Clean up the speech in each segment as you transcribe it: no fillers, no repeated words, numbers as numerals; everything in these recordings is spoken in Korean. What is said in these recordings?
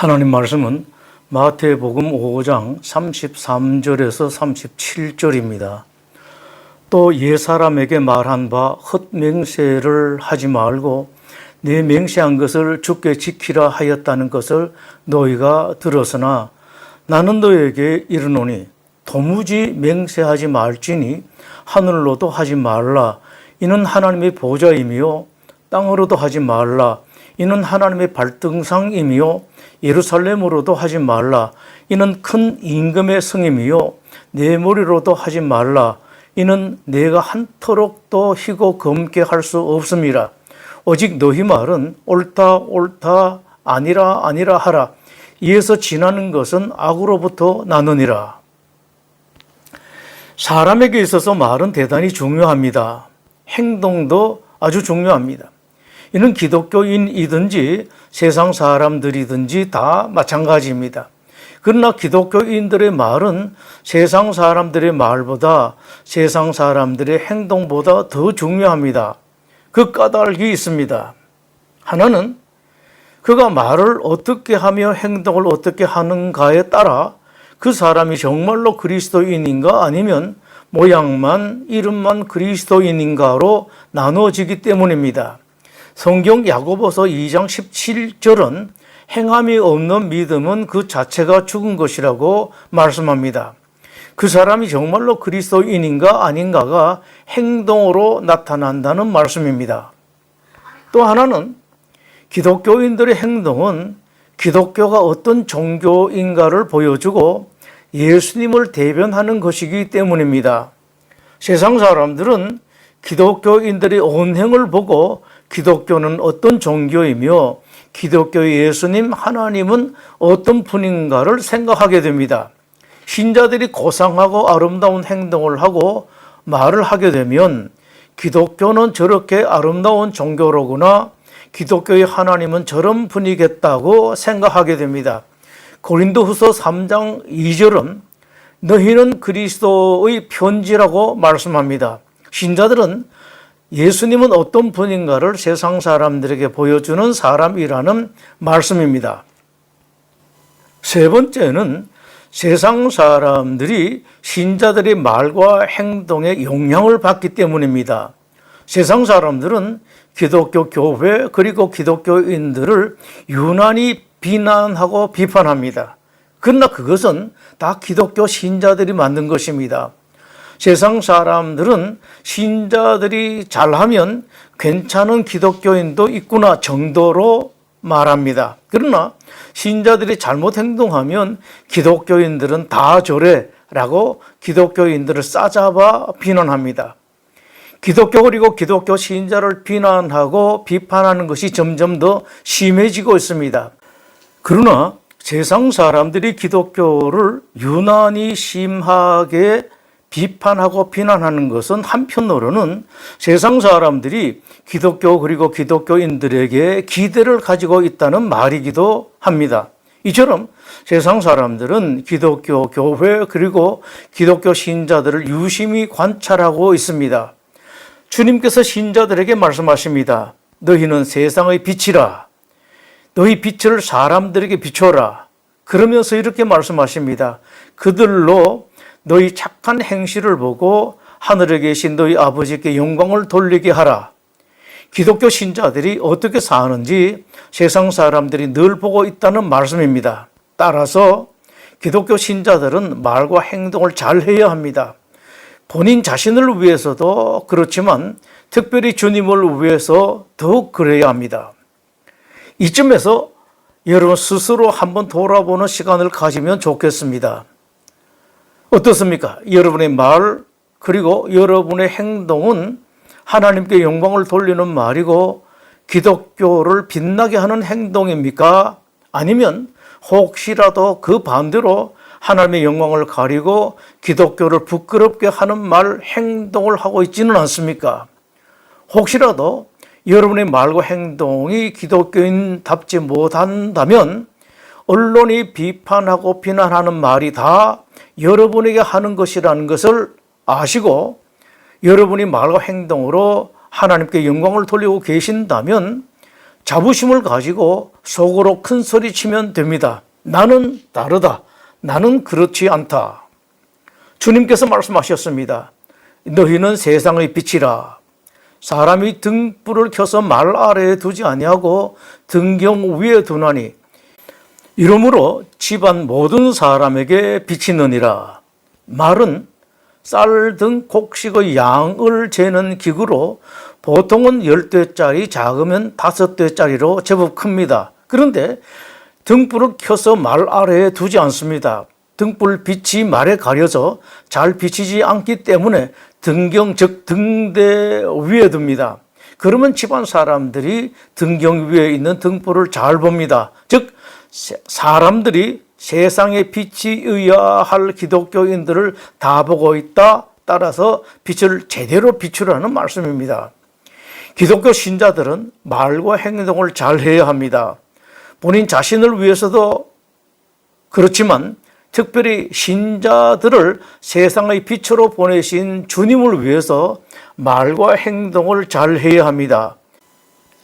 하나님 말씀은 마태복음 5장 33절에서 37절입니다. 또 옛사람에게 말한 바 헛맹세를 하지 말고 내 맹세한 것을 주께 지키라 하였다는 것을 너희가 들었으나 나는 너희에게 이르노니 도무지 맹세하지 말지니 하늘로도 하지 말라. 이는 하나님의 보좌이며 땅으로도 하지 말라. 이는 하나님의 발등상이며 예루살렘으로도 하지 말라. 이는 큰 임금의 성임이요 내 머리로도 하지 말라. 이는 내가 한터럭도 희고 검게 할 수 없음이라. 오직 너희 말은 옳다 옳다 아니라 아니라 하라. 이에서 지나는 것은 악으로부터 나느니라. 사람에게 있어서 말은 대단히 중요합니다. 행동도 아주 중요합니다. 이는 기독교인이든지 세상 사람들이든지 다 마찬가지입니다. 그러나 기독교인들의 말은 세상 사람들의 말보다 세상 사람들의 행동보다 더 중요합니다. 그 까닭이 있습니다. 하나는 그가 말을 어떻게 하며 행동을 어떻게 하는가에 따라 그 사람이 정말로 그리스도인인가 아니면 모양만 이름만 그리스도인인가로 나누어지기 때문입니다. 성경 야고보서 2장 17절은 행함이 없는 믿음은 그 자체가 죽은 것이라고 말씀합니다. 그 사람이 정말로 그리스도인인가 아닌가가 행동으로 나타난다는 말씀입니다. 또 하나는 기독교인들의 행동은 기독교가 어떤 종교인가를 보여주고 예수님을 대변하는 것이기 때문입니다. 세상 사람들은 기독교인들의 언행을 보고 기독교는 어떤 종교이며 기독교의 예수님 하나님은 어떤 분인가를 생각하게 됩니다. 신자들이 고상하고 아름다운 행동을 하고 말을 하게 되면 기독교는 저렇게 아름다운 종교로구나, 기독교의 하나님은 저런 분이겠다고 생각하게 됩니다. 고린도후서 3장 2절은 너희는 그리스도의 편지라고 말씀합니다. 신자들은 예수님은 어떤 분인가를 세상 사람들에게 보여주는 사람이라는 말씀입니다. 세 번째는 세상 사람들이 신자들의 말과 행동에 영향을 받기 때문입니다. 세상 사람들은 기독교 교회 그리고 기독교인들을 유난히 비난하고 비판합니다. 그러나 그것은 다 기독교 신자들이 만든 것입니다. 세상 사람들은 신자들이 잘하면 괜찮은 기독교인도 있구나 정도로 말합니다. 그러나 신자들이 잘못 행동하면 기독교인들은 다 저래 라고 기독교인들을 싸잡아 비난합니다. 기독교 그리고 기독교 신자를 비난하고 비판하는 것이 점점 더 심해지고 있습니다. 그러나 세상 사람들이 기독교를 유난히 심하게 비판하고 비난하는 것은 한편으로는 세상 사람들이 기독교 그리고 기독교인들에게 기대를 가지고 있다는 말이기도 합니다. 이처럼 세상 사람들은 기독교 교회 그리고 기독교 신자들을 유심히 관찰하고 있습니다. 주님께서 신자들에게 말씀하십니다. 너희는 세상의 빛이라. 너희 빛을 사람들에게 비춰라. 그러면서 이렇게 말씀하십니다. 그들로 너희 착한 행실을 보고 하늘에 계신 너희 아버지께 영광을 돌리게 하라. 기독교 신자들이 어떻게 사는지 세상 사람들이 늘 보고 있다는 말씀입니다. 따라서 기독교 신자들은 말과 행동을 잘 해야 합니다. 본인 자신을 위해서도 그렇지만 특별히 주님을 위해서 더욱 그래야 합니다. 이쯤에서 여러분 스스로 한번 돌아보는 시간을 가지면 좋겠습니다. 어떻습니까? 여러분의 말 그리고 여러분의 행동은 하나님께 영광을 돌리는 말이고 기독교를 빛나게 하는 행동입니까? 아니면 혹시라도 그 반대로 하나님의 영광을 가리고 기독교를 부끄럽게 하는 말, 행동을 하고 있지는 않습니까? 혹시라도 여러분의 말과 행동이 기독교인답지 못한다면 언론이 비판하고 비난하는 말이 다 여러분에게 하는 것이라는 것을 아시고 여러분이 말과 행동으로 하나님께 영광을 돌리고 계신다면 자부심을 가지고 속으로 큰 소리 치면 됩니다. 나는 다르다. 나는 그렇지 않다. 주님께서 말씀하셨습니다. 너희는 세상의 빛이라. 사람이 등불을 켜서 말 아래에 두지 아니하고 등경 위에 두나니 이러므로 집안 모든 사람에게 비치느니라. 말은 쌀 등 곡식의 양을 재는 기구로 보통은 10대짜리, 작으면 5대짜리로 제법 큽니다. 그런데 등불을 켜서 말 아래에 두지 않습니다. 등불 빛이 말에 가려져 잘 비치지 않기 때문에 등경, 즉 등대 위에 둡니다. 그러면 집안 사람들이 등경 위에 있는 등불을 잘 봅니다. 즉 사람들이 세상의 빛이어야 할 기독교인들을 다 보고 있다. 따라서 빛을 제대로 비추라는 말씀입니다. 기독교 신자들은 말과 행동을 잘 해야 합니다. 본인 자신을 위해서도 그렇지만 특별히 신자들을 세상의 빛으로 보내신 주님을 위해서 말과 행동을 잘 해야 합니다.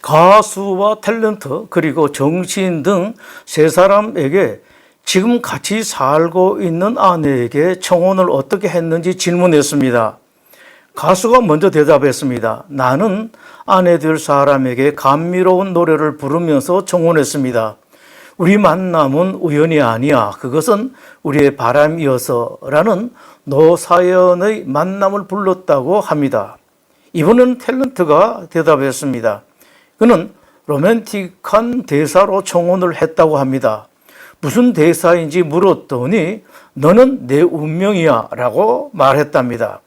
가수와 탤런트 그리고 정치인 등 세 사람에게 지금 같이 살고 있는 아내에게 청혼을 어떻게 했는지 질문했습니다. 가수가 먼저 대답했습니다. 나는 아내 될 사람에게 감미로운 노래를 부르면서 청혼했습니다. 우리 만남은 우연이 아니야. 그것은 우리의 바람이어서라는 노사연의 만남을 불렀다고 합니다. 이번엔 탤런트가 대답했습니다. 그는 로맨틱한 대사로 청혼을 했다고 합니다. 무슨 대사인지 물었더니 너는 내 운명이야 라고 말했답니다.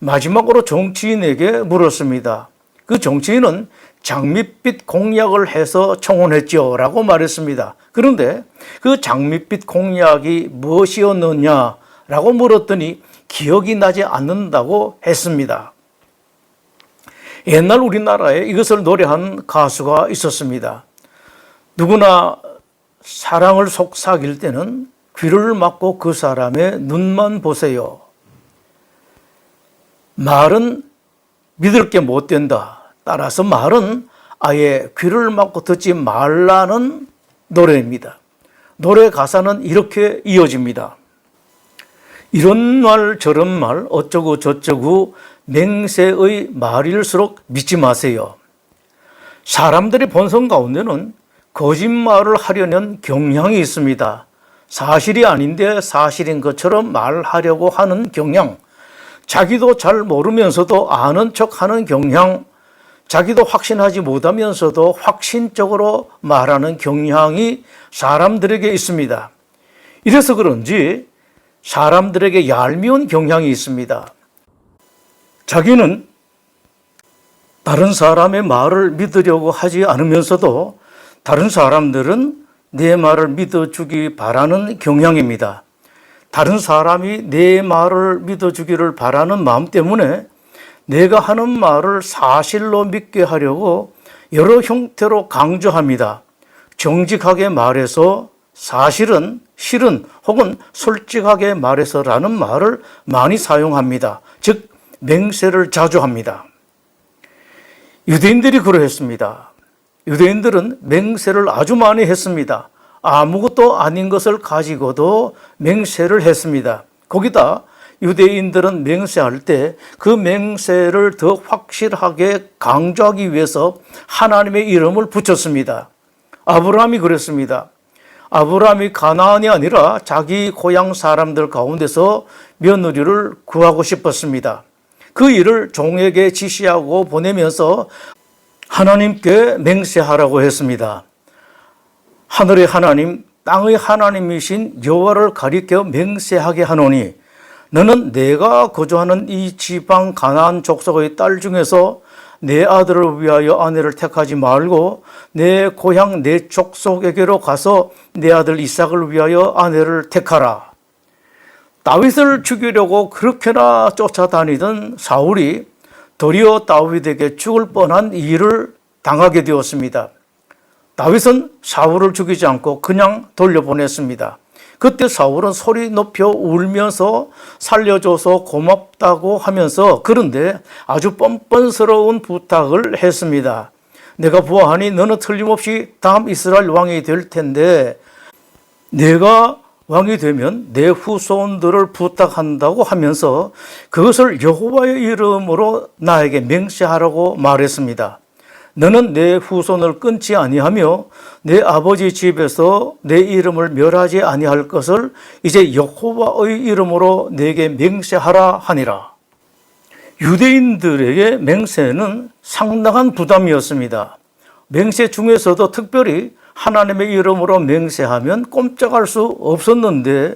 마지막으로 정치인에게 물었습니다. 그 정치인은 장밋빛 공약을 해서 청혼했죠 라고 말했습니다. 그런데 그 장밋빛 공약이 무엇이었느냐 라고 물었더니 기억이 나지 않는다고 했습니다. 옛날 우리나라에 이것을 노래한 가수가 있었습니다. 누구나 사랑을 속삭일 때는 귀를 막고 그 사람의 눈만 보세요. 말은 믿을 게 못 된다. 따라서 말은 아예 귀를 막고 듣지 말라는 노래입니다. 노래 가사는 이렇게 이어집니다. 이런 말 저런 말 어쩌고 저쩌고 맹세의 말일수록 믿지 마세요. 사람들의 본성 가운데는 거짓말을 하려는 경향이 있습니다. 사실이 아닌데 사실인 것처럼 말하려고 하는 경향, 자기도 잘 모르면서도 아는 척하는 경향, 자기도 확신하지 못하면서도 확신적으로 말하는 경향이 사람들에게 있습니다. 이래서 그런지 사람들에게 얄미운 경향이 있습니다. 자기는 다른 사람의 말을 믿으려고 하지 않으면서도 다른 사람들은 내 말을 믿어주기 바라는 경향입니다. 다른 사람이 내 말을 믿어주기를 바라는 마음 때문에 내가 하는 말을 사실로 믿게 하려고 여러 형태로 강조합니다. 정직하게 말해서 사실은 실은 혹은 솔직하게 말해서라는 말을 많이 사용합니다. 즉 맹세를 자주 합니다. 유대인들이 그러했습니다. 유대인들은 맹세를 아주 많이 했습니다. 아무것도 아닌 것을 가지고도 맹세를 했습니다. 거기다 유대인들은 맹세할 때 그 맹세를 더 확실하게 강조하기 위해서 하나님의 이름을 붙였습니다. 아브라함이 그랬습니다. 아브라함이 가나안이 아니라 자기 고향 사람들 가운데서 며느리를 구하고 싶었습니다. 그 일을 종에게 지시하고 보내면서 하나님께 맹세하라고 했습니다. 하늘의 하나님, 땅의 하나님이신 여호와를 가리켜 맹세하게 하노니 너는 내가 거주하는 이 지방 가나안 족속의 딸 중에서 내 아들을 위하여 아내를 택하지 말고 내 고향 내 족속에게로 가서 내 아들 이삭을 위하여 아내를 택하라. 다윗을 죽이려고 그렇게나 쫓아다니던 사울이 도리어 다윗에게 죽을 뻔한 일을 당하게 되었습니다. 다윗은 사울을 죽이지 않고 그냥 돌려보냈습니다. 그때 사울은 소리 높여 울면서 살려줘서 고맙다고 하면서 그런데 아주 뻔뻔스러운 부탁을 했습니다. 내가 보아하니 너는 틀림없이 다음 이스라엘 왕이 될 텐데 내가 왕이 되면 내 후손들을 부탁한다고 하면서 그것을 여호와의 이름으로 나에게 맹세하라고 말했습니다. 너는 내 후손을 끊지 아니하며 내 아버지 집에서 내 이름을 멸하지 아니할 것을 이제 여호와의 이름으로 내게 맹세하라 하니라. 유대인들에게 맹세는 상당한 부담이었습니다. 맹세 중에서도 특별히 하나님의 이름으로 맹세하면 꼼짝할 수 없었는데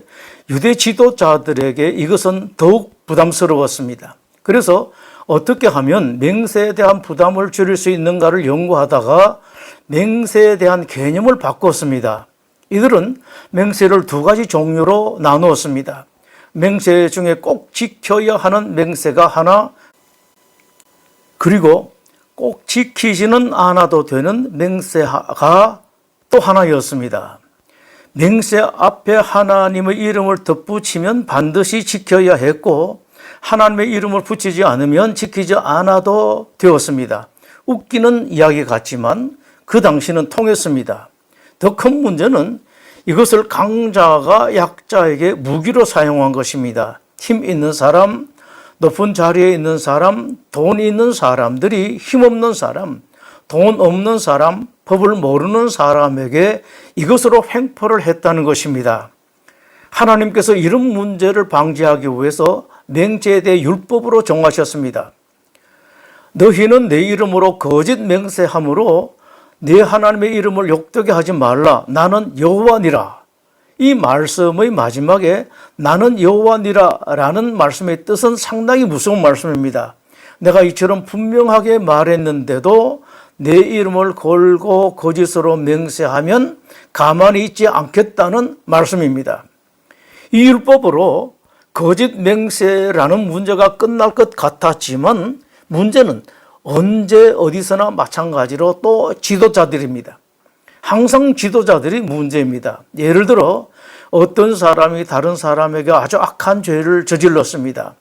유대 지도자들에게 이것은 더욱 부담스러웠습니다. 그래서 어떻게 하면 맹세에 대한 부담을 줄일 수 있는가를 연구하다가 맹세에 대한 개념을 바꿨습니다. 이들은 맹세를 두 가지 종류로 나누었습니다. 맹세 중에 꼭 지켜야 하는 맹세가 하나, 그리고 꼭 지키지는 않아도 되는 맹세가 또 하나였습니다. 맹세 앞에 하나님의 이름을 덧붙이면 반드시 지켜야 했고 하나님의 이름을 붙이지 않으면 지키지 않아도 되었습니다. 웃기는 이야기 같지만 그 당시는 통했습니다. 더 큰 문제는 이것을 강자가 약자에게 무기로 사용한 것입니다. 힘 있는 사람, 높은 자리에 있는 사람, 돈 있는 사람들이 힘없는 사람, 돈 없는 사람, 법을 모르는 사람에게 이것으로 횡포를 했다는 것입니다. 하나님께서 이런 문제를 방지하기 위해서 맹세에 대해 율법으로 정하셨습니다. 너희는 내 이름으로 거짓 맹세함으로 네 하나님의 이름을 욕되게 하지 말라. 나는 여호와니라. 이 말씀의 마지막에 나는 여호와니라 라는 말씀의 뜻은 상당히 무서운 말씀입니다. 내가 이처럼 분명하게 말했는데도 내 이름을 걸고 거짓으로 맹세하면 가만히 있지 않겠다는 말씀입니다. 이 율법으로 거짓 맹세라는 문제가 끝날 것 같았지만 문제는 언제 어디서나 마찬가지로 또 지도자들입니다. 항상 지도자들이 문제입니다. 예를 들어 어떤 사람이 다른 사람에게 아주 악한 죄를 저질렀습니다.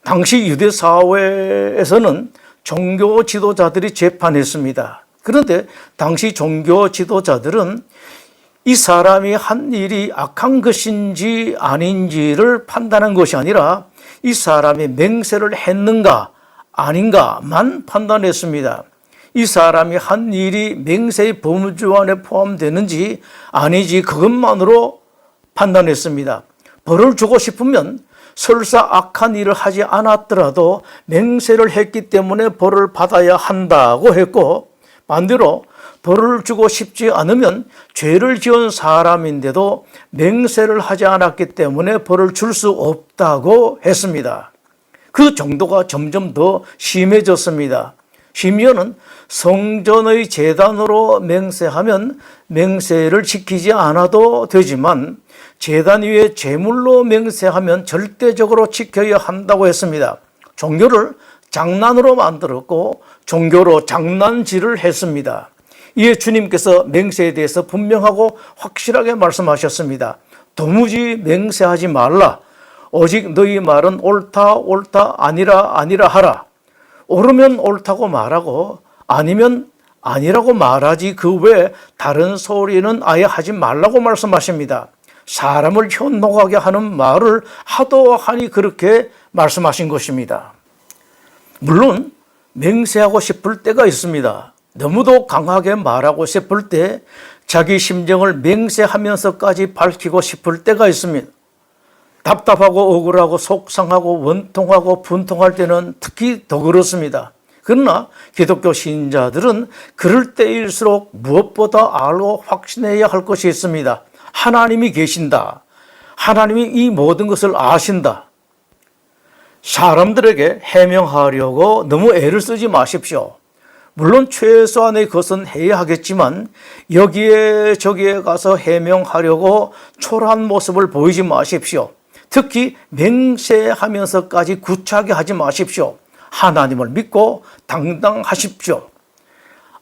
당시 유대 사회에서는 종교 지도자들이 재판했습니다. 그런데 당시 종교 지도자들은 이 사람이 한 일이 악한 것인지 아닌지를 판단한 것이 아니라 이 사람이 맹세를 했는가 아닌가만 판단했습니다. 이 사람이 한 일이 맹세의 범주 안에 포함되는지 아니지 그것만으로 판단했습니다. 벌을 주고 싶으면 설사 악한 일을 하지 않았더라도 맹세를 했기 때문에 벌을 받아야 한다고 했고, 반대로 벌을 주고 싶지 않으면 죄를 지은 사람인데도 맹세를 하지 않았기 때문에 벌을 줄 수 없다고 했습니다. 그 정도가 점점 더 심해졌습니다. 심지어는 성전의 제단으로 맹세하면 맹세를 지키지 않아도 되지만 제단 위에 제물로 맹세하면 절대적으로 지켜야 한다고 했습니다. 종교를 장난으로 만들었고 종교로 장난질을 했습니다. 이에 주님께서 맹세에 대해서 분명하고 확실하게 말씀하셨습니다. 도무지 맹세하지 말라. 오직 너희 말은 옳다 옳다 아니라 아니라 하라. 옳으면 옳다고 말하고 아니면 아니라고 말하지 그 외에 다른 소리는 아예 하지 말라고 말씀하십니다. 사람을 현혹하게 하는 말을 하도 하니 그렇게 말씀하신 것입니다. 물론 맹세하고 싶을 때가 있습니다. 너무도 강하게 말하고 싶을 때 자기 심정을 맹세하면서까지 밝히고 싶을 때가 있습니다. 답답하고 억울하고 속상하고 원통하고 분통할 때는 특히 더 그렇습니다. 그러나 기독교 신자들은 그럴 때일수록 무엇보다 알고 확신해야 할 것이 있습니다. 하나님이 계신다. 하나님이 이 모든 것을 아신다. 사람들에게 해명하려고 너무 애를 쓰지 마십시오. 물론 최소한의 것은 해야 하겠지만 여기에 저기에 가서 해명하려고 초라한 모습을 보이지 마십시오. 특히 맹세하면서까지 구차하게 하지 마십시오. 하나님을 믿고 당당하십시오.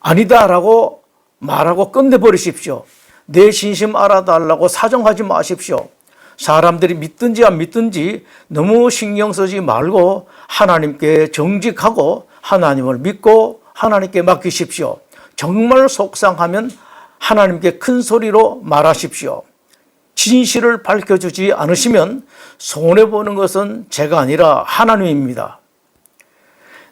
아니다라고 말하고 끝내버리십시오. 내 진심 알아달라고 사정하지 마십시오. 사람들이 믿든지 안 믿든지 너무 신경 쓰지 말고 하나님께 정직하고 하나님을 믿고 하나님께 맡기십시오. 정말 속상하면 하나님께 큰 소리로 말하십시오. 진실을 밝혀주지 않으시면 손해보는 것은 제가 아니라 하나님입니다.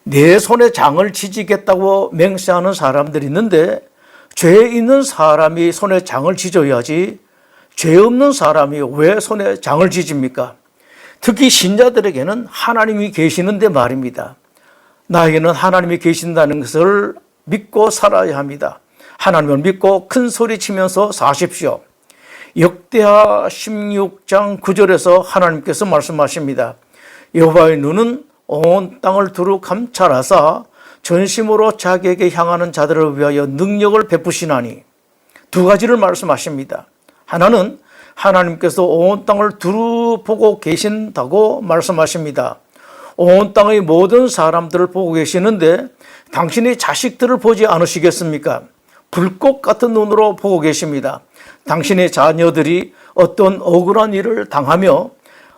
내 손에 장을 지지겠다고 맹세하는 사람들이 있는데 죄 있는 사람이 손에 장을 지져야지 죄 없는 사람이 왜 손에 장을 지집니까? 특히 신자들에게는 하나님이 계시는데 말입니다. 나에게는 하나님이 계신다는 것을 믿고 살아야 합니다. 하나님을 믿고 큰 소리 치면서 사십시오. 역대하 16장 9절에서 하나님께서 말씀하십니다. 여호와의 눈은 온 땅을 두루 감찰하사 전심으로 자기에게 향하는 자들을 위하여 능력을 베푸시나니, 두 가지를 말씀하십니다. 하나는 하나님께서 온 땅을 두루 보고 계신다고 말씀하십니다. 온 땅의 모든 사람들을 보고 계시는데 당신의 자식들을 보지 않으시겠습니까? 불꽃 같은 눈으로 보고 계십니다. 당신의 자녀들이 어떤 억울한 일을 당하며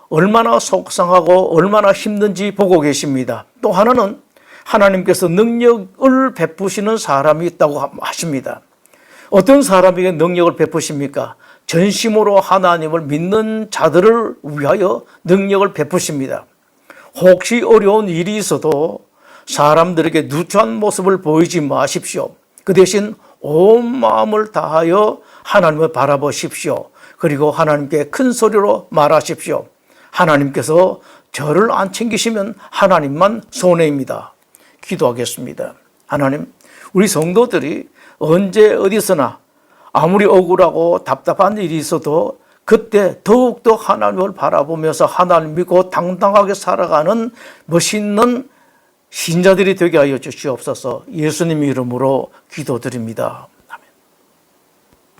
얼마나 속상하고 얼마나 힘든지 보고 계십니다. 또 하나는 하나님께서 능력을 베푸시는 사람이 있다고 하십니다. 어떤 사람에게 능력을 베푸십니까? 전심으로 하나님을 믿는 자들을 위하여 능력을 베푸십니다. 혹시 어려운 일이 있어도 사람들에게 누추한 모습을 보이지 마십시오. 그 대신 온 마음을 다하여 하나님을 바라보십시오. 그리고 하나님께 큰 소리로 말하십시오. 하나님께서 저를 안 챙기시면 하나님만 손해입니다. 기도하겠습니다. 하나님, 우리 성도들이 언제 어디서나 아무리 억울하고 답답한 일이 있어도 그때 더욱더 하나님을 바라보면서 하나님 믿고 당당하게 살아가는 멋있는 신자들이 되게 하여 주시옵소서. 예수님 이름으로 기도드립니다.